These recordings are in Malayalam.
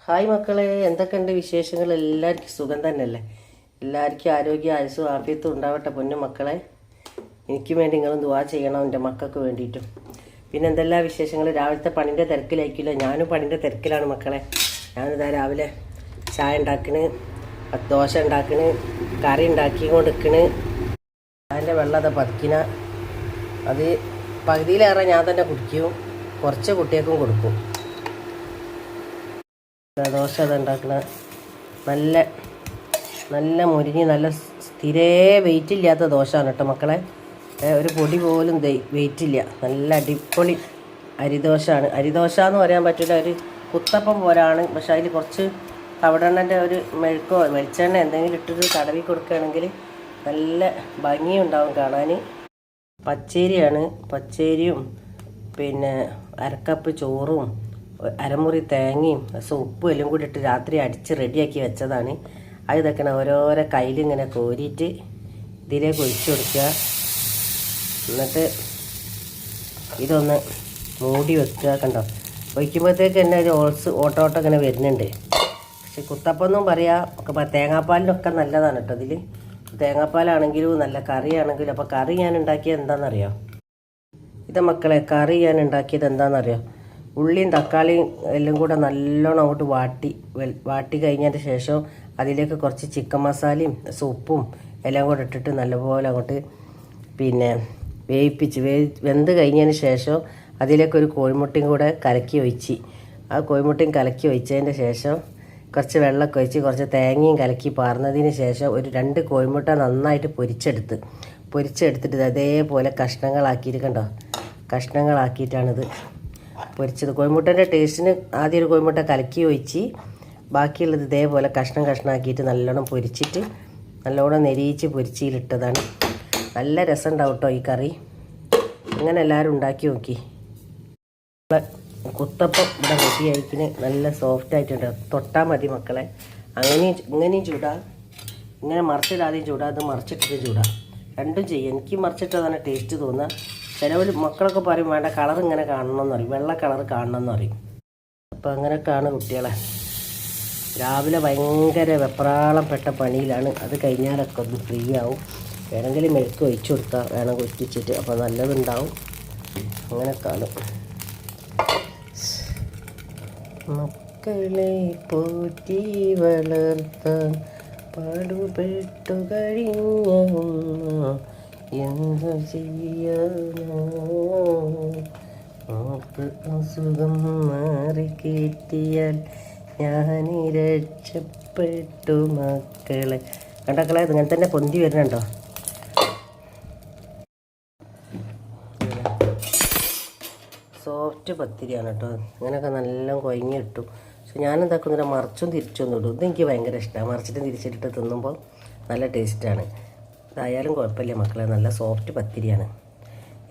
ഹായ് മക്കളെ, എന്തൊക്കെയുണ്ട് വിശേഷങ്ങൾ? എല്ലാവർക്കും സുഖം തന്നെയല്ലേ? എല്ലാവർക്കും ആരോഗ്യ ആയുസ്സും ആഫിയത്തും ഉണ്ടാവട്ടെ പൊന്നു മക്കളെ. എനിക്ക് വേണ്ടി നിങ്ങളും ദുആ ചെയ്യണം, എൻ്റെ മക്കൾക്ക് വേണ്ടിയിട്ടും. പിന്നെ എന്തെല്ലാം വിശേഷങ്ങൾ? രാവിലത്തെ പണിൻ്റെ തിരക്കിലായിരിക്കില്ല, ഞാനും പണിൻ്റെ തിരക്കിലാണ് മക്കളെ. ഞാനിതാ രാവിലെ ചായ ഉണ്ടാക്കണ്, ദോശ ഉണ്ടാക്കണ്, കറി ഉണ്ടാക്കിക്കൊണ്ടിരിക്കണ്. അതിൻ്റെ വെള്ളം അതാ പതിക്കണ. അത് പകുതിയിലേറെ ഞാൻ തന്നെ കുടിക്കും, കുറച്ച് കുട്ടികൾക്കും കൊടുക്കും. ദോശ അത് ഉണ്ടാക്കണ നല്ല നല്ല മുരിഞ്ഞ് നല്ല സ്ഥിരേ വെയിറ്റ് ഇല്ലാത്ത ദോശയാണ് കേട്ടോ മക്കളെ. ഒരു പൊടി പോലും വെയിറ്റ് ഇല്ല, നല്ല അടിപൊളി അരിദോശയാണ്. അരിദോശ എന്ന് പറയാൻ പറ്റില്ല, ഒരു കുത്തപ്പം പോലാണ്. പക്ഷെ അതിൽ കുറച്ച് തവിടെണ്ണൻ്റെ ഒരു മെഴുക്കോ വെളിച്ചെണ്ണ എന്തെങ്കിലും ഇട്ടിട്ട് തടവി കൊടുക്കുകയാണെങ്കിൽ നല്ല ഭംഗിയുണ്ടാവും കാണാൻ. പച്ചരിയാണ്, പച്ചരിയും പിന്നെ അരക്കപ്പ് ചോറും അരമുറി തേങ്ങയും ഉപ്പും എല്ലാം കൂടി ഇട്ട് രാത്രി അടിച്ച് റെഡിയാക്കി വെച്ചതാണ്. അത് ഇതൊക്കെ ഓരോരോ കയ്യിലിങ്ങനെ കോരിയിട്ട് ഇതിലേക്ക് ഒഴിച്ചു കൊടുക്കുക. എന്നിട്ട് ഇതൊന്ന് മൂടി വെക്കുക. കണ്ടോ, ഒഴിക്കുമ്പോഴത്തേക്ക് തന്നെ ഒരു ഓട്ടോട്ടം ഇങ്ങനെ വരുന്നുണ്ട്. പക്ഷെ കുത്തപ്പൊന്നും പറയാം, ഒക്കെ തേങ്ങാപ്പാലിനൊക്കെ നല്ലതാണ് കേട്ടോ. ഇതിൽ തേങ്ങാപ്പാലാണെങ്കിലും നല്ല കറിയാണെങ്കിലും. അപ്പോൾ കറി ഞാൻ ഉണ്ടാക്കിയത് എന്താണെന്നറിയാം? ഇത് മക്കളെ, കറി ഞാൻ ഉണ്ടാക്കിയത് എന്താണെന്നറിയാം? ഉള്ളിയും തക്കാളിയും എല്ലാം കൂടെ നല്ലോണം അങ്ങോട്ട് വാട്ടി കഴിഞ്ഞതിന് ശേഷം അതിലേക്ക് കുറച്ച് ചിക്കൻ മസാലയും ഉപ്പും എല്ലാം കൂടെ ഇട്ടിട്ട് നല്ലപോലെ അങ്ങോട്ട് പിന്നെ വെന്ത് കഴിഞ്ഞതിന് ശേഷം അതിലേക്കൊരു കോഴിമുട്ടയും കൂടെ കലക്കി ഒഴിച്ച്, ആ കോഴിമുട്ടയും കലക്കി ഒഴിച്ചതിന് ശേഷം കുറച്ച് വെള്ളമൊക്കെ ഒഴിച്ച് കുറച്ച് തേങ്ങയും കലക്കി പാർന്നതിന് ശേഷം ഒരു 2 കോഴിമുട്ട നന്നായിട്ട് പൊരിച്ചെടുത്തിട്ട് അതേപോലെ കഷ്ണങ്ങളാക്കിയിട്ട്, കണ്ടോ, കഷ്ണങ്ങളാക്കിയിട്ടാണിത് പൊരിച്ചത്. കോഴിമുട്ടൻ്റെ ടേസ്റ്റിന് ആദ്യം ഒരു കോഴിമുട്ട കലക്കി ഒഴിച്ച് ബാക്കിയുള്ളത് ഇതേപോലെ കഷ്ണമാക്കിയിട്ട് നല്ലോണം പൊരിച്ചിട്ട് നല്ലോണം നെരിയിച്ച് പൊരിച്ചിലിട്ടതാണ്. നല്ല രസം ഉണ്ടാവും കേട്ടോ ഈ കറി. ഇങ്ങനെ എല്ലാവരും ഉണ്ടാക്കി നോക്കി. കുത്തപ്പം ഇവിടെ റെഡി ആയിക്കിന്, നല്ല സോഫ്റ്റ് ആയിട്ടുണ്ട്. തൊട്ടാൽ മതി മക്കളെ. ഇങ്ങനെയും ചൂടാ, ഇങ്ങനെ മറിച്ചിടാതെയും ചൂടാ, അത് മറിച്ചിട്ടിട്ട് ചൂടാ, രണ്ടും ചെയ്യും. എനിക്ക് മറിച്ചിട്ടതാണ് ടേസ്റ്റ് തോന്നുക. ചിലവർ മക്കളൊക്കെ പറയും വേണ്ട കളർ ഇങ്ങനെ കാണണമെന്ന് പറയും, വെള്ള കളർ കാണണമെന്ന് പറയും. അപ്പോൾ അങ്ങനെയൊക്കെയാണ് കുട്ടികളെ. രാവിലെ ഭയങ്കര വെപ്രാളം പെട്ട പണിയിലാണ്. അത് കഴിഞ്ഞാലൊക്കെ ഒന്ന് ഫ്രീ ആവും. വേണമെങ്കിൽ മെഴുക്ക് ഒഴിച്ചു കൊടുക്കുക, വേണം ഒറ്റിച്ചിട്ട്, അപ്പോൾ നല്ലതുണ്ടാവും. അങ്ങനെയൊക്കെയാണ്. മക്കളെ പോറ്റി വളർത്താൻ പാടുപെട്ടു കഴിഞ്ഞു, എന്തു ചെയ്യാനോ, നമുക്ക് അസുഖം മാറിക്കിട്ടിയാൽ ഞാൻ രക്ഷപ്പെട്ടു മക്കളെ. കണ്ടക്കളെ, ഇങ്ങനെ തന്നെ പൊന്തി വരുന്നുണ്ടോ? സോഫ്റ്റ് പത്തിരിയാണ് കേട്ടോ. ഇങ്ങനെയൊക്കെ നല്ല കുഴങ്ങി ഇട്ടു. പക്ഷെ ഞാനെന്താക്കുന്നില്ല, മറിച്ചും തിരിച്ചൊന്നും ഇടും. ഇതെനിക്ക് ഭയങ്കര ഇഷ്ടമാണ്. മറിച്ചിട്ടും തിരിച്ചിട്ടിട്ട് തിന്നുമ്പോൾ നല്ല ടേസ്റ്റാണ്. ഇതായാലും കുഴപ്പമില്ല മക്കളെ, നല്ല സോഫ്റ്റ് പത്തിരിയാണ്.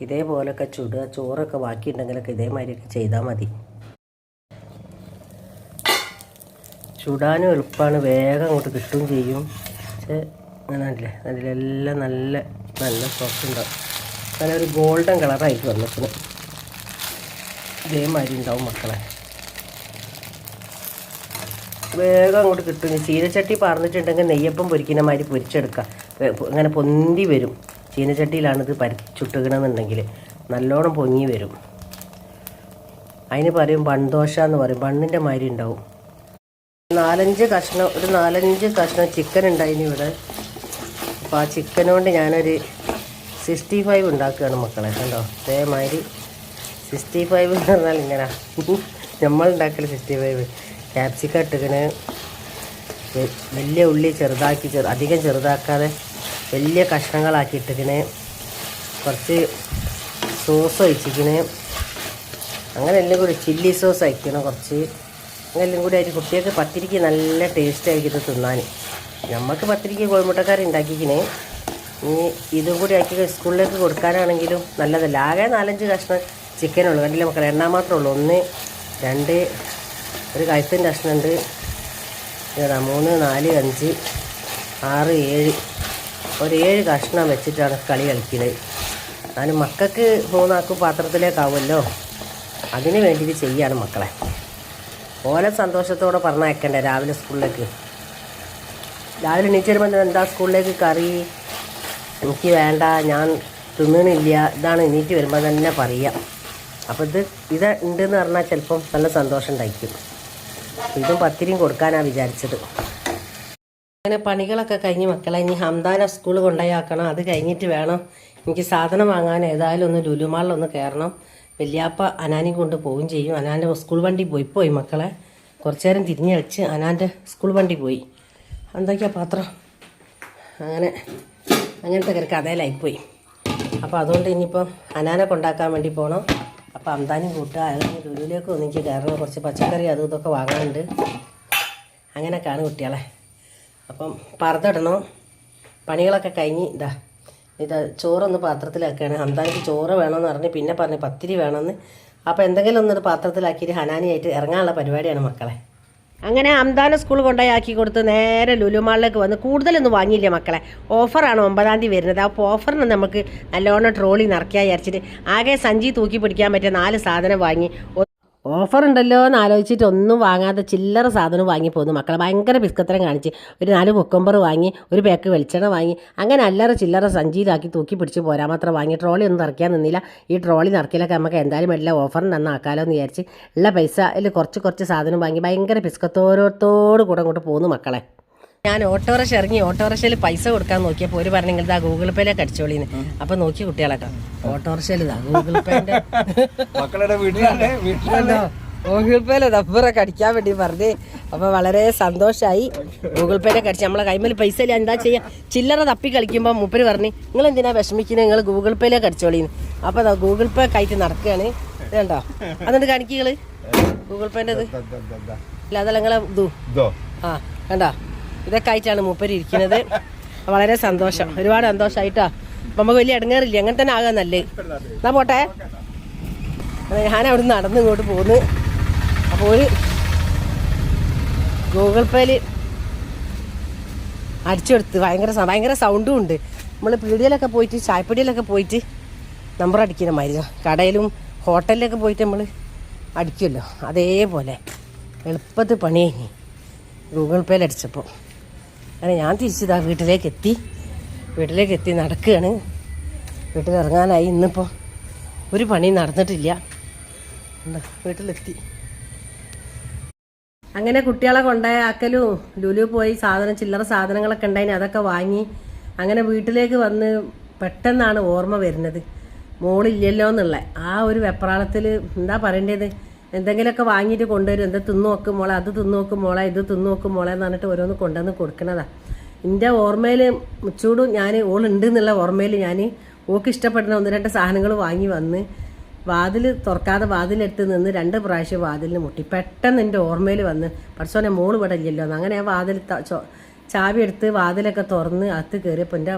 ഇതേപോലെയൊക്കെ ചുടുക. ചോറൊക്കെ ബാക്കിയുണ്ടെങ്കിലൊക്കെ ഇതേമാതിരിയൊക്കെ ചെയ്താൽ മതി. ചുടാനും എളുപ്പമാണ്, വേഗം അങ്ങോട്ട് കിട്ടുകയും ചെയ്യും. പക്ഷേ അങ്ങനെ അല്ലേ, അതിലെല്ലാം നല്ല നല്ല സോഫ്റ്റ് ഉണ്ടാവും. നല്ല ഒരു ഗോൾഡൻ കളറായിട്ട് വന്നിട്ട് ഇതേമാതിരി ഉണ്ടാവും മക്കളെ. വേഗം അങ്ങോട്ട് കിട്ടും. ചീനച്ചട്ടി പറഞ്ഞിട്ടുണ്ടെങ്കിൽ നെയ്യപ്പം പൊരിക്കുന്ന മാതിരി പൊരിച്ചെടുക്കുക. അങ്ങനെ പൊന്തി വരും. ചീനച്ചട്ടിയിലാണിത് ചുട്ടുകണമെന്നുണ്ടെങ്കിൽ നല്ലോണം പൊങ്ങി വരും. അതിന് പറയും ബൺദോശ എന്ന് പറയും. ബണ്ണിൻ്റെ മാതിരി ഉണ്ടാവും. 4-5 കഷ്ണം ചിക്കൻ ഉണ്ടായിന് ഇവിടെ. അപ്പോൾ ആ ചിക്കൻ കൊണ്ട് ഞാനൊരു 65 ഉണ്ടാക്കുകയാണ് മക്കളെ. കണ്ടോ, അതേമാതിരി 65 എന്ന് പറഞ്ഞാൽ ഇങ്ങനെ നമ്മളുണ്ടാക്കൽ 65. ക്യാപ്സിക്കം ഇട്ടിക്കണ്, വലിയ ഉള്ളി അധികം ചെറുതാക്കാതെ വലിയ കഷ്ണങ്ങളാക്കി ഇട്ടിക്കണ്, കുറച്ച് സോസ് ഒഴിച്ചിക്കണ്, അങ്ങനെ എല്ലാം കൂടി ചില്ലി സോസ് അയക്കണം കുറച്ച്. അങ്ങനെ എല്ലാം കൂടി ആയിട്ട് കുട്ടികൾക്ക് പത്തിരിക്ക് നല്ല ടേസ്റ്റ് ആയിരിക്കും ഇത് തിന്നാൻ. നമുക്ക് പത്തിരിക്ക് കോഴിമുട്ടക്കറി ഉണ്ടാക്കിക്കണേ. ഇനി ഇതും കൂടി ആക്കി സ്കൂളിലേക്ക് കൊടുക്കാനാണെങ്കിലും നല്ലതല്ല. ആകെ 4-5 കഷ്ണം ചിക്കനുള്ളൂ. കണ്ടില്ല മക്കളെ, എണ്ണാൻ മാത്രമേ ഉള്ളൂ. 1, 2, ഒരു കഴുത്തിൻ്റെ കഷ്ണമുണ്ട്, 3, 4, 5, 6, 7, ഒരു 7 കഷ്ണം വെച്ചിട്ടാണ് കളി കളിക്കുന്നത്. ഞാൻ മക്കൾക്ക് 3 ആക്കും പാത്രത്തിലേക്കാവുമല്ലോ, അതിന് വേണ്ടിയിട്ട് ചെയ്യാണ് മക്കളെ. ഓനെ സന്തോഷത്തോടെ പറഞ്ഞയക്കണ്ടേ രാവിലെ സ്കൂളിലേക്ക്. രാവിലെ എണീച്ച് വരുമ്പോൾ എന്താ സ്കൂളിലേക്ക് കറി, എനിക്ക് വേണ്ട, ഞാൻ തിന്നണില്ല, ഇതാണ് എണീറ്റ് വരുമ്പോൾ തന്നെ പറയുക. അപ്പോൾ ഇത് ഉണ്ടെന്ന് പറഞ്ഞാൽ ചിലപ്പം നല്ല സന്തോഷം ഉണ്ടായിരിക്കും. ഇതും പത്തിരിയും കൊടുക്കാനാണ് വിചാരിച്ചത്. അങ്ങനെ പണികളൊക്കെ കഴിഞ്ഞ് മക്കളെ ഇനി ഹംദാനെ സ്കൂൾ കൊണ്ടുപോയാക്കണം. അത് കഴിഞ്ഞിട്ട് വേണം എനിക്ക് സാധനം വാങ്ങാൻ ഏതായാലും ഒന്ന് ലുലുമാളിലൊന്ന് കയറണം. വല്യാപ്പ അനാനെയും കൊണ്ട് പോവുകയും ചെയ്യും. അനാൻ്റെ സ്കൂൾ വണ്ടി പോയി മക്കളെ. കുറച്ചു നേരം തിരിഞ്ഞ് കളിച്ച് അനാൻ്റെ സ്കൂൾ വണ്ടി പോയി. എന്തൊക്കെയാ പാത്രം അങ്ങനത്തെ കഥയിലായിപ്പോയി. അപ്പോൾ അതുകൊണ്ട് ഇനിയിപ്പം അനാനെ കൊണ്ടാക്കാൻ വേണ്ടി പോകണം. അപ്പോൾ അംദാനും കൂട്ടുക, അല്ലെങ്കിൽ ലുലുവിലേക്ക് ഒന്നിക്ക് കയറണം. കുറച്ച് പച്ചക്കറി അതും ഇതൊക്കെ വാങ്ങാനുണ്ട്. അങ്ങനെയൊക്കെയാണ് കുട്ടികളെ. അപ്പം പർദ്ദ പണികളൊക്കെ കഴിഞ്ഞ് ഇത് ചോറൊന്ന് പാത്രത്തിലാക്കുകയാണ്. ഹംദാനിക്ക് ചോറ് വേണമെന്ന് പറഞ്ഞ് പിന്നെ പറഞ്ഞ് പത്തിരി വേണമെന്ന്. അപ്പോൾ എന്തെങ്കിലും ഒന്നൊരു പാത്രത്തിലാക്കിയിട്ട് ഹനാനിയായിട്ട് ഇറങ്ങാനുള്ള പരിപാടിയാണ് മക്കളെ. അങ്ങനെ ഹംദാനെ സ്കൂൾ കൊണ്ടുപോയി ആക്കി കൊടുത്ത് നേരെ ലുലുമാളിലേക്ക് വന്ന് കൂടുതലൊന്നും വാങ്ങിയില്ല മക്കളെ. ഓഫറാണ് 9-ാം തീയതി വരുന്നത്. അപ്പോൾ ഓഫറിന് നമുക്ക് നല്ലോണം ട്രോളി നിറയ്ക്കാൻ വിചാരിച്ചിട്ട് ആകെ സഞ്ചി തൂക്കി പിടിക്കാൻ പറ്റിയ 4 സാധനം വാങ്ങി. ഓഫർ ഉണ്ടല്ലോ എന്ന് ആലോചിച്ചിട്ട് ഒന്നും വാങ്ങാതെ ചില്ലറ സാധനം വാങ്ങി പോകുന്നു മക്കളെ. ഭയങ്കര ബിസ്ക്കത്തരം കാണിച്ച് ഒരു 4 കുക്കമ്പർ വാങ്ങി, ഒരു പാക്ക് വെളിച്ചെണ്ണ വാങ്ങി, അങ്ങനെ അല്ലറ ചില്ലറ സഞ്ചിയിലാക്കി തൂക്കി പിടിച്ച് പോരാൻ മാത്രം വാങ്ങി. ട്രോളി ഒന്നും നിറയ്ക്കാൻ നിന്നില്ല. ഈ ട്രോളി നിറയ്ക്കലൊക്കെ നമുക്ക് എന്തായാലും എല്ലാ ഓഫറിന് നന്നാക്കാലോ എന്ന് വിചാരിച്ച് ഉള്ള പൈസ അതിൽ കുറച്ച് സാധനം വാങ്ങി ഭയങ്കര ബിസ്ക്കത്തോരോത്തോട് കൂടെ അങ്ങോട്ട് പോകുന്നു മക്കളെ. ഞാൻ ഓട്ടോറിക്ഷ ഇറങ്ങി ഓട്ടോറിക്ഷയിൽ പൈസ കൊടുക്കാൻ നോക്കിയപ്പോൾ ഒരു പറഞ്ഞെങ്കിൽ ഇതാ ഗൂഗിൾ പേയിലേക്ക് അടിച്ചോളിന്ന്. അപ്പം നോക്കി കുട്ടികളൊക്കെ ഓട്ടോറിക്ഷയിൽ ഇതാ ഗൂഗിൾ പേൻ്റെ ഗൂഗിൾ പേയിലെ നമ്പറൊക്കെ അടിക്കാൻ വേണ്ടി പറഞ്ഞ്. അപ്പോൾ വളരെ സന്തോഷമായി. ഗൂഗിൾ പേയിലേക്ക് അടിച്ച് നമ്മളെ കൈമേൽ പൈസ ഇല്ല, എന്താ ചെയ്യുക, ചില്ലറ തപ്പി കളിക്കുമ്പോൾ മൂപ്പര് പറഞ്ഞ് നിങ്ങൾ എന്തിനാ വിഷമിക്കുന്നത്, നിങ്ങൾ ഗൂഗിൾ പേയിലേക്ക് അടിച്ചോളിന്ന്. അപ്പോൾ അതാ ഗൂഗിൾ പേ കയറ്റി നടക്കുകയാണ്. ഇതുണ്ടോ അതുകൊണ്ട് കാണിക്കുക ഗൂഗിൾ പേൻ്റെ ഇത് ഇല്ല, അതല്ല നിങ്ങളെ ആ കണ്ടോ, ഇതൊക്കെ ആയിട്ടാണ് മൂപ്പര് ഇരിക്കുന്നത്. വളരെ സന്തോഷം, ഒരുപാട് സന്തോഷമായിട്ടാ. അപ്പം നമുക്ക് വലിയ ഇടങ്ങേറില്ല, അങ്ങനെ തന്നെ ആകാൻ നല്ലേ. എന്നാ പോട്ടെ. ഞാൻ അവിടെ നിന്ന് നടന്ന് ഇങ്ങോട്ട് പോന്ന്. അപ്പോൾ ഗൂഗിൾ പേയിൽ അടിച്ചെടുത്ത് ഭയങ്കര സൗണ്ടും ഉണ്ട്. നമ്മൾ പീടികയിലൊക്കെ പോയിട്ട് ചായപ്പൊടിയിലൊക്കെ പോയിട്ട് നമ്പർ അടിക്കുന്ന മാതിരി കടയിലും ഹോട്ടലിലൊക്കെ പോയിട്ട് നമ്മൾ അടിക്കുമല്ലോ, അതേപോലെ എളുപ്പത്തിൽ പണി കഴിഞ്ഞ് ഗൂഗിൾ പേയിൽ അടിച്ചപ്പോൾ. അങ്ങനെ ഞാൻ തിരിച്ചതാ വീട്ടിലേക്ക് എത്തി നടക്കുകയാണ്. വീട്ടിലിറങ്ങാനായി. ഇന്നിപ്പോൾ ഒരു പണി നടന്നിട്ടില്ല. വീട്ടിലെത്തി. അങ്ങനെ കുട്ടികളെ കൊണ്ടാക്കലും ലുലു പോയി ചില്ലറ സാധനങ്ങളൊക്കെ ഉണ്ടായിന്, അതൊക്കെ വാങ്ങി. അങ്ങനെ വീട്ടിലേക്ക് വന്ന് പെട്ടെന്നാണ് ഓർമ്മ വരുന്നത് മോളില്ലല്ലോ എന്നുള്ള. ആ ഒരു വെപ്രാളത്തിൽ എന്താ പറയേണ്ടത്, എന്തെങ്കിലുമൊക്കെ വാങ്ങിയിട്ട് കൊണ്ടുവരും. എന്താ തിന്നു നോക്കും മോളെ, അത് തിന്നു നോക്കും മോളെ, ഇത് തിന്നു നോക്കും മോളെ എന്ന് പറഞ്ഞിട്ട് ഓരോന്ന് കൊണ്ടുവന്ന് കൊടുക്കണതാ. എൻ്റെ ഓർമ്മയിൽ മുച്ചൂടും ഞാൻ ഓളുണ്ട് എന്നുള്ള ഓർമ്മയിൽ ഞാൻ ഓക്ക് ഇഷ്ടപ്പെടുന്ന 1-2 സാധനങ്ങൾ വാങ്ങി വന്ന് വാതിൽ തുറക്കാതെ വാതിലെടുത്ത് നിന്ന് 2 പ്രാവശ്യം വാതിലിന് മുട്ടി. പെട്ടെന്ന് എൻ്റെ ഓർമ്മയിൽ വന്ന് പഠിച്ചോനെ മോള് ഇവിടെ ഇല്ലല്ലോ എന്ന്. അങ്ങനെ ആ വാതിൽ ചാവി എടുത്ത് വാതിലൊക്കെ തുറന്ന് അകത്ത് കയറിയപ്പോൾ എൻ്റെ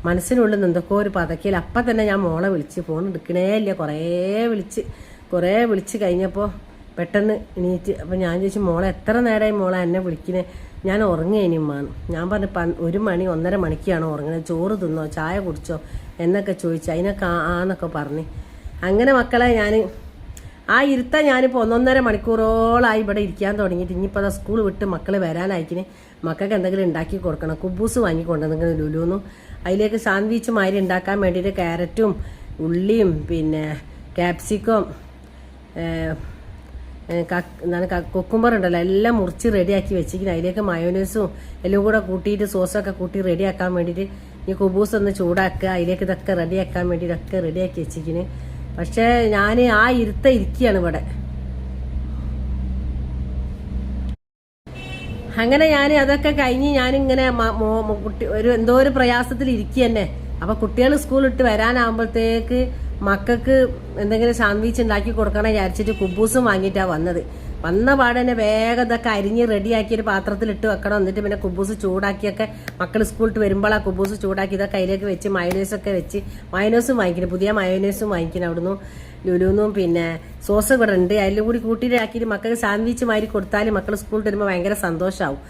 മനസ്സിനുള്ളിൽ നിന്ന് എന്തൊക്കെ ഒരു പതക്കിയിൽ. അപ്പം തന്നെ ഞാൻ മോളെ വിളിച്ച്, ഫോൺ എടുക്കണേ ഇല്ല, കുറേ വിളിച്ച് കഴിഞ്ഞപ്പോൾ പെട്ടെന്ന് എണീറ്റ്. അപ്പം ഞാൻ ചോദിച്ചു മോളെ എത്ര നേരമായി മോളെ എന്നെ വിളിക്കണേ, ഞാൻ ഉറങ്ങിയതിന് ഉമ്മാന്ന്. ഞാൻ പറഞ്ഞു 1 മണി 1:30 മണിക്കാണ് ഉറങ്ങുന്നത്, ചോറ് തിന്നോ ചായ കുടിച്ചോ എന്നൊക്കെ ചോദിച്ചു. അതിനൊക്കെ ആന്നൊക്കെ പറഞ്ഞ്. അങ്ങനെ മക്കളെ ഞാൻ ആ ഇരുത്ത ഞാനിപ്പോൾ 1-1.5 മണിക്കൂറോളായി ഇവിടെ ഇരിക്കാൻ തുടങ്ങിയിട്ട്. ഇനിയിപ്പോൾ അതാ സ്കൂൾ വിട്ട് മക്കൾ വരാനായിക്കിന് മക്കൾക്ക് എന്തെങ്കിലും ഉണ്ടാക്കി കൊടുക്കണം. കുബൂസ് വാങ്ങിക്കൊണ്ടെങ്കിൽ ലുലുന്നു. അതിലേക്ക് സാൻഡ്വിച്ച് മാതിരി ഉണ്ടാക്കാൻ വേണ്ടിയിട്ട് ക്യാരറ്റും ഉള്ളിയും പിന്നെ ക്യാപ്സിക്കം എന്താണ് കുക്കുംബർ ഉണ്ടല്ലോ എല്ലാം മുറിച്ച് റെഡിയാക്കി വെച്ചിരിക്കുന്നത്. അതിലേക്ക് മയോനൈസും എല്ലാം കൂടെ കൂട്ടിയിട്ട് സോസൊക്കെ കൂട്ടി റെഡിയാക്കാൻ വേണ്ടിയിട്ട് ഈ കുബൂസ് ഒന്ന് ചൂടാക്കുക. അതിലേക്ക് ഇതൊക്കെ റെഡിയാക്കാൻ വേണ്ടി ഇതൊക്കെ റെഡിയാക്കി വെച്ചിരിക്കുന്നത്. പക്ഷേ ഞാൻ ആ ഇരിക്കുകയാണ് ഇവിടെ. അങ്ങനെ ഞാൻ അതൊക്കെ കഴിഞ്ഞ് ഞാനിങ്ങനെ കുട്ടി എന്തോ ഒരു പ്രയാസത്തിൽ ഇരിക്കുക തന്നെ. അപ്പോൾ കുട്ടികൾ സ്കൂളിട്ട് വരാനാകുമ്പോഴത്തേക്ക് മക്കൾക്ക് എന്തെങ്കിലും സാൻഡ്വിച്ച് ഉണ്ടാക്കി കൊടുക്കണം വിചാരിച്ചിട്ട് കുബൂസും വാങ്ങിയിട്ടാണ് വന്നത്. വന്ന പാടെ തന്നെ വേഗം ഇതൊക്കെ അരിഞ്ഞ് റെഡിയാക്കിയൊരു പാത്രത്തിലിട്ട് വെക്കണം. എന്നിട്ട് പിന്നെ കുബൂസ് ചൂടാക്കിയൊക്കെ മക്കൾ സ്കൂളിട്ട് വരുമ്പോൾ ആ കുബൂസ് ചൂടാക്കി ഇതൊക്കെ അതിലേക്ക് വെച്ച് മയോനൈസൊക്കെ വെച്ച് മയോനൈസും വാങ്ങിക്കണം, പുതിയ മയോനൈസും വാങ്ങിക്കണം അവിടുന്ന് ലുലുന്നും. പിന്നെ സോസ് ഇവിടെ ഉണ്ട്, അതിലും കൂടി കൂട്ടിയിട്ടാക്കിയിട്ട് മക്കൾക്ക് സാൻഡ്വിച്ച് മാതിരി കൊടുത്താൽ മക്കൾ സ്കൂളിൽ വരുമ്പോൾ ഭയങ്കര സന്തോഷമാവും.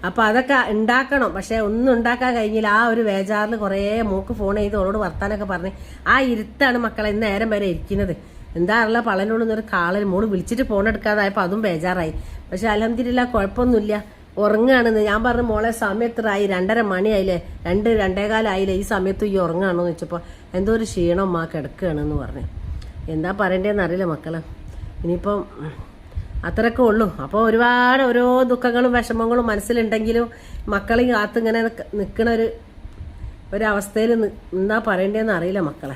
അപ്പോൾ അതൊക്കെ ഉണ്ടാക്കണം. പക്ഷേ ഒന്നും ഉണ്ടാക്കാൻ കഴിഞ്ഞില്ല. ആ ഒരു വേജാറിൽ കുറേ മൂക്ക് ഫോൺ ചെയ്ത് ഓളോട് വർത്താനൊക്കെ പറഞ്ഞ് ആ ഇരുത്താണ് മക്കളെ ഇന്ന് നേരം വരെ ഇരിക്കുന്നത്. എന്താ അറിയില്ല പള്ളനോടൊന്നൊരു കാളൻ മോള് വിളിച്ചിട്ട് ഫോൺ എടുക്കാതായപ്പോൾ അതും ബേജാറായി. പക്ഷെ അൽഹംദുലില്ലാ കുഴപ്പമൊന്നുമില്ല, ഉറങ്ങുകയാണെന്ന്. ഞാൻ പറഞ്ഞു മോളെ സമയം എത്രയായി, 2:30 മണിയായില്ലേ, 2-2:15 ഈ സമയത്ത് ഈ ഉറങ്ങുകയാണോ എന്ന് വെച്ചപ്പോൾ എന്തോ ഒരു ക്ഷീണം അമ്മ കിടക്കുകയാണെന്ന് പറഞ്ഞു. എന്താ പറയേണ്ടതെന്ന് അറിയില്ല മക്കളെ. ഇനിയിപ്പം അത്രയൊക്കെ ഉള്ളൂ. അപ്പോൾ ഒരുപാട് ഓരോ ദുഃഖങ്ങളും വിഷമങ്ങളും മനസ്സിലുണ്ടെങ്കിലും മക്കളെയും കാത്തിങ്ങനെ നിൽക്കണ ഒരവസ്ഥയിൽ എന്താ പറയേണ്ടതെന്ന് അറിയില്ല മക്കളെ.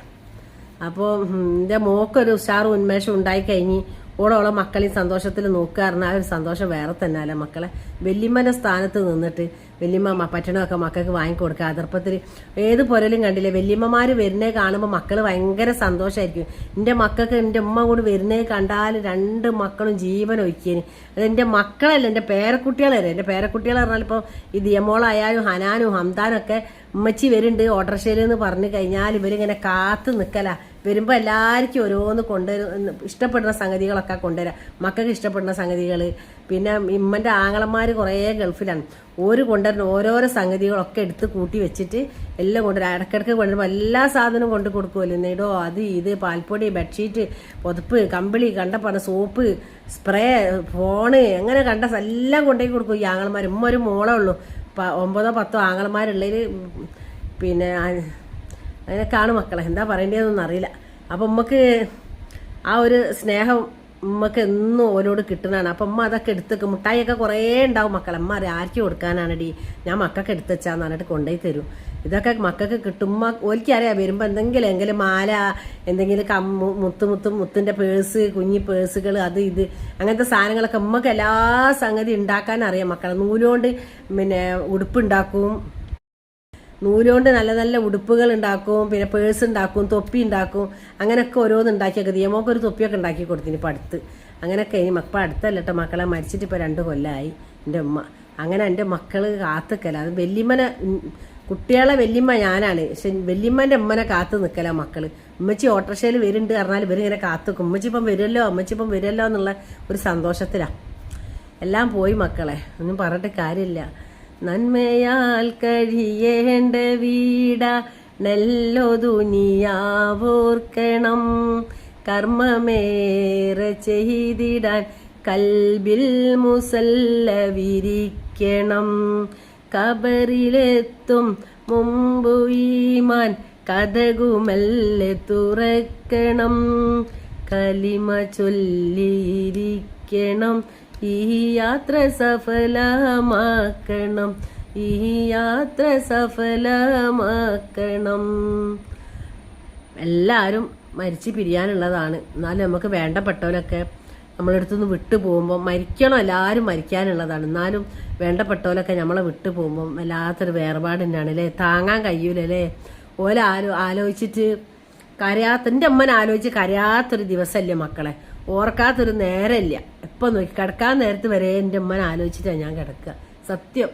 അപ്പോൾ എൻ്റെ മോക്കൊരു ഉഷാറും ഉന്മേഷം ഉണ്ടായിക്കഴിഞ്ഞ് ഓളോളെ മക്കളെയും സന്തോഷത്തിൽ നോക്കുക ആ ഒരു സന്തോഷം വേറെ തന്നെ അല്ല മക്കളെ. വല്യമ്മൻ്റെ സ്ഥാനത്ത് നിന്നിട്ട് വല്യമ്മ പറ്റണമൊക്കെ മക്കൾക്ക് വാങ്ങിക്കൊടുക്കുക. അതിർപ്പത്തിൽ ഏത് പൊരലും കണ്ടില്ലേ, വല്യമ്മമാർ വരുന്നേ കാണുമ്പോൾ മക്കൾ ഭയങ്കര സന്തോഷമായിരിക്കും. എൻ്റെ മക്കൾക്ക് എൻ്റെ ഉമ്മ കൂടി വരുന്നേ കണ്ടാൽ 2 മക്കളും ജീവൻ ഒഴിക്കേന്. അത് എൻ്റെ മക്കളല്ല, എൻ്റെ പേരക്കുട്ടികളല്ലേ. എൻ്റെ പേരക്കുട്ടികൾ പറഞ്ഞാൽ ഇപ്പോൾ ഈ ദിയമോളായാലും ഹനാനും ഹംദാനും ഒക്കെ ഉമ്മച്ചി വരുന്നുണ്ട് ഓട്ടോറിക്ഷയിൽ എന്ന് പറഞ്ഞു കഴിഞ്ഞാൽ ഇവരിങ്ങനെ കാത്ത് നിൽക്കല. വരുമ്പോൾ എല്ലാവർക്കും ഓരോന്ന് കൊണ്ടുവരും, ഇഷ്ടപ്പെടുന്ന സംഗതികളൊക്കെ കൊണ്ടുവരാം. മക്കൾക്ക് ഇഷ്ടപ്പെടുന്ന സംഗതികൾ. പിന്നെ ഇമ്മൻ്റെ ആങ്ങളന്മാർ കുറേ ഗൾഫിലാണ്, കൊണ്ടുവരുന്ന ഓരോരോ സംഗതികളൊക്കെ എടുത്ത് കൂട്ടി വെച്ചിട്ട് എല്ലാം കൊണ്ടുവരും. ഇടയ്ക്കിടയ്ക്ക് കൊണ്ടുവരുമ്പോൾ എല്ലാ സാധനവും കൊണ്ട് കൊടുക്കുമല്ലോ. നെയ്ഡോ അത് ഇത് പാൽപ്പൊടി, ബെഡ്ഷീറ്റ്, പുതപ്പ്, കമ്പിളി, കണ്ടപ്പണ സോപ്പ്, സ്പ്രേ, ഫോണ്, അങ്ങനെ കണ്ട എല്ലാം കൊണ്ടുപോയി കൊടുക്കും ഈ ആങ്ങളന്മാർ. ഉമ്മ ഒരു മോളേ ഉള്ളൂ, 9-10 ആങ്ങളന്മാരുള്ളതിൽ. പിന്നെ അങ്ങനെ കാണും മക്കളെ, എന്താ പറയേണ്ടതെന്നൊന്നും അറിയില്ല. അപ്പം ഉമ്മക്ക് ആ ഒരു സ്നേഹം ഉമ്മക്ക് എന്നും ഓരോട് കിട്ടുന്നതാണ്. അപ്പം ഉമ്മ അതൊക്കെ എടുത്തേക്കും. മുട്ടായിയൊക്കെ കുറേ ഉണ്ടാവും മക്കളെ. ഉമ്മ ആർക്ക് കൊടുക്കാനാണടി, ഞാൻ മക്കൾക്ക് എടുത്തുവെച്ചാന്ന് പറഞ്ഞിട്ട് കൊണ്ടുപോയി തരും. ഇതൊക്കെ മക്കൾക്ക് കിട്ടും. ഉമ്മ ഓൽക്കറിയാം വരുമ്പോൾ എന്തെങ്കിലും മാല, എന്തെങ്കിലും മുത്തിൻ്റെ പേഴ്സ്, കുഞ്ഞി പേഴ്സുകൾ, അത് ഇത് അങ്ങനത്തെ സാധനങ്ങളൊക്കെ ഉമ്മക്ക് എല്ലാ സംഗതി ഉണ്ടാക്കാൻ അറിയാം മക്കളെ. നൂലുകൊണ്ട് പിന്നെ ഉടുപ്പുണ്ടാക്കും, നൂലുകൊണ്ട് നല്ല നല്ല ഉടുപ്പുകൾ ഉണ്ടാക്കും, പിന്നെ പേഴ്സ് ഉണ്ടാക്കും, തൊപ്പി ഉണ്ടാക്കും, അങ്ങനെയൊക്കെ ഓരോന്ന് ഉണ്ടാക്കിയൊക്കെ ദിയമോക്ക് ഒരു തൊപ്പിയൊക്കെ ഉണ്ടാക്കി കൊടുത്തിന് ഇപ്പം അടുത്ത്. അങ്ങനെയൊക്കെ ഇനി ഇപ്പം അടുത്തല്ല കേട്ടോ മക്കളെ, മരിച്ചിട്ട് ഇപ്പോൾ 2 കൊല്ലമായി എൻ്റെ ഉമ്മ. അങ്ങനെ എൻ്റെ മക്കൾ കാത്തുക്കല. അത് വല്യമ്മനെ കുട്ടികളെ വല്യമ്മ ഞാനാണ്, പക്ഷെ വല്യമ്മൻ്റെ ഉമ്മനെ കാത്തു നിൽക്കല മക്കൾ. ഉമ്മച്ചി ഓട്ടോറിക്ഷയിൽ വരുന്നുണ്ട് പറഞ്ഞാൽ ഇവരിങ്ങനെ കാത്തുക്കും. ഉമ്മച്ചി ഇപ്പം വരുമല്ലോ എന്നുള്ള ഒരു സന്തോഷത്തിലാണ്. എല്ലാം പോയി മക്കളെ, ഒന്നും പറഞ്ഞിട്ട് കാര്യമില്ല. നന്മയാൽ കഴിയേണ്ട വീട നെല്ലോ ദുനിയാവോർക്കണം, കർമ്മമേറെ ചെയ്തിടാൻ കൽബിൽ മുസല്ല വിരിക്കണം, കബറിലെത്തും മുമ്പു ഈമാൻ കഥകുമെല്ലെ തുറക്കണം, കലിമ ചൊല്ലിയിരിക്കണം, ഈ യാത്ര സഫലമാക്കണം, ഈ യാത്ര സഫലമാക്കണം. എല്ലാവരും മരിച്ച് പിരിയാനുള്ളതാണ്. എന്നാലും നമുക്ക് വേണ്ടപ്പെട്ടവരൊക്കെ നമ്മളെടുത്തുനിന്ന് വിട്ടു പോകുമ്പോൾ മരിക്കണം, എല്ലാവരും മരിക്കാനുള്ളതാണ്. എന്നാലും വേണ്ടപ്പെട്ടവരൊക്കെ നമ്മളെ വിട്ടു പോകുമ്പം വല്ലാത്തൊരു വേർപാട് തന്നെയാണ് അല്ലേ, താങ്ങാൻ കഴിയൂലല്ലേ. ആലോചിച്ചിട്ട് എൻ്റെ അമ്മനെ ആലോചിച്ച് കരയാത്തൊരു ദിവസമല്ലേ മക്കളെ, ഓർക്കാത്തൊരു നേരമില്ല. എപ്പോൾ നോക്കി കിടക്കാൻ നേരത്ത് വരെ എൻ്റെ അമ്മനെ ആലോചിച്ചിട്ടാണ് ഞാൻ കിടക്കുക. സത്യം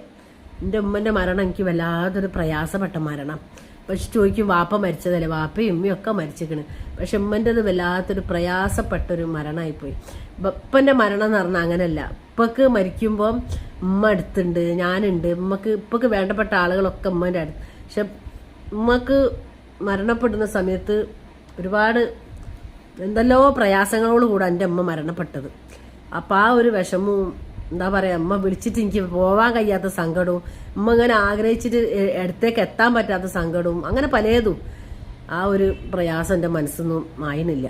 എൻ്റെ ഉമ്മൻ്റെ മരണം എനിക്ക് വല്ലാതൊരു പ്രയാസപ്പെട്ട മരണം. പക്ഷെ ചോദിക്കും വാപ്പ മരിച്ചതല്ലേ, വാപ്പയും ഉമ്മയും ഒക്കെ മരിച്ചിരിക്കണ്. പക്ഷെ ഉമ്മൻ്റെത് വല്ലാത്തൊരു പ്രയാസപ്പെട്ടൊരു മരണമായിപ്പോയി. ഉപ്പൻ്റെ മരണം എന്ന് പറഞ്ഞാൽ അങ്ങനെയല്ല. ഉപ്പക്ക് മരിക്കുമ്പോൾ ഉമ്മ അടുത്തുണ്ട്, ഞാനുണ്ട്. ഉപ്പക്ക് വേണ്ടപ്പെട്ട ആളുകളൊക്കെ ഉമ്മൻ്റെ അടുത്ത്. പക്ഷെ ഉമ്മക്ക് മരണപ്പെടുന്ന സമയത്ത് ഒരുപാട് എന്തെല്ലോ പ്രയാസങ്ങളോടുകൂടെ എൻ്റെ അമ്മ മരണപ്പെട്ടത്. അപ്പം ആ ഒരു വിഷമവും എന്താ പറയുക, അമ്മ വിളിച്ചിട്ട് എനിക്ക് പോവാൻ കഴിയാത്ത സങ്കടവും, അമ്മ ഇങ്ങനെ ആഗ്രഹിച്ചിട്ട് അടുത്തേക്ക് എത്താൻ പറ്റാത്ത സങ്കടവും, അങ്ങനെ പലതും. ആ ഒരു പ്രയാസം എൻ്റെ മനസ്സൊന്നും ആയിരുന്നില്ല.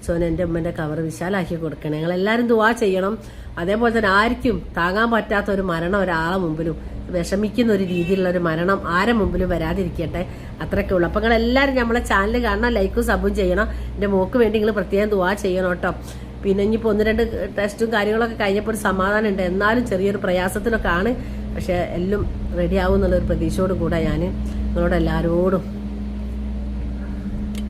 സോന എൻ്റെ അമ്മേൻ്റെ കവർ വിശാലാക്കി കൊടുക്കണം. ഞങ്ങളെല്ലാവരും ദുആ ചെയ്യണം. അതേപോലെ തന്നെ ആർക്കും താങ്ങാൻ പറ്റാത്ത ഒരു മരണം ഒരാളെ മുമ്പിലും, വിഷമിക്കുന്ന ഒരു രീതിയിലുള്ള ഒരു മരണം ആരെ മുമ്പിലും വരാതിരിക്കട്ടെ. അത്രയൊക്കെ ഉള്ളൂ. അപ്പം നിങ്ങളെല്ലാവരും നമ്മളെ ചാനൽ കാണണം, ലൈക്കും സബും ചെയ്യണം. എൻ്റെ മോക്ക് വേണ്ടി നിങ്ങൾ പ്രത്യേകം ദുആ ചെയ്യണം കേട്ടോ. പിന്നെ ഇനിയിപ്പോൾ 1-2 ടെസ്റ്റും കാര്യങ്ങളൊക്കെ കഴിഞ്ഞപ്പോൾ ഒരു സമാധാനം ഉണ്ട്. എന്നാലും ചെറിയൊരു പ്രയാസത്തിലൊക്കെ ആണ്. പക്ഷെ എല്ലാം റെഡിയാവും എന്നുള്ളൊരു പ്രതീക്ഷയോട് കൂടെ ഞാൻ നിങ്ങളോട് എല്ലാവരോടും